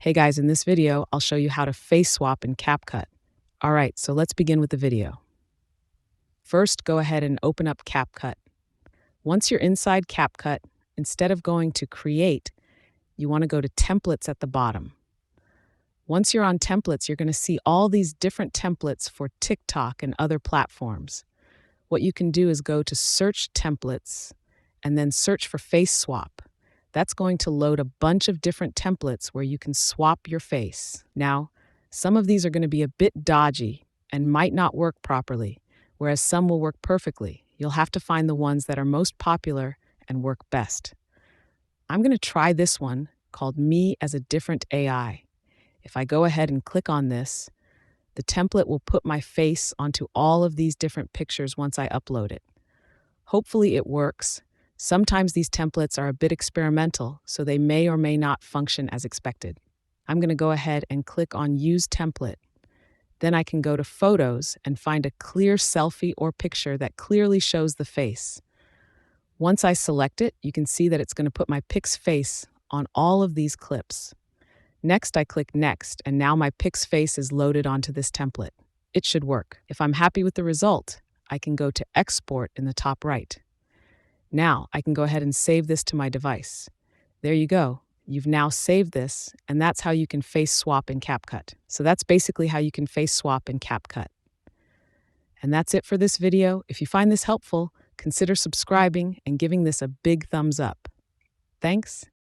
Hey guys, in this video, I'll show you how to face swap in CapCut. All right, so let's begin with the video. First, go ahead and open up CapCut. Once you're inside CapCut, instead of going to Create, you want to go to Templates at the bottom. Once you're on Templates, you're going to see all these different templates for TikTok and other platforms. What you can do is go to Search Templates and then search for Face Swap. That's going to load a bunch of different templates where you can swap your face. Now, some of these are going to be a bit dodgy and might not work properly, whereas some will work perfectly. You'll have to find the ones that are most popular and work best. I'm going to try this one called Me as a Different AI. If I go ahead and click on this, the template will put my face onto all of these different pictures once I upload it. Hopefully it works. Sometimes these templates are a bit experimental, so they may or may not function as expected. I'm going to go ahead and click on Use Template. Then I can go to Photos and find a clear selfie or picture that clearly shows the face. Once I select it, you can see that it's going to put my pic's face on all of these clips. Next, I click Next, and now my pic's face is loaded onto this template. It should work. If I'm happy with the result, I can go to Export in the top right. Now, I can go ahead and save this to my device. There you go. You've now saved this, and that's how you can face swap in CapCut. So that's basically how you can face swap in CapCut. And that's it for this video. If you find this helpful, consider subscribing and giving this a big thumbs up. Thanks.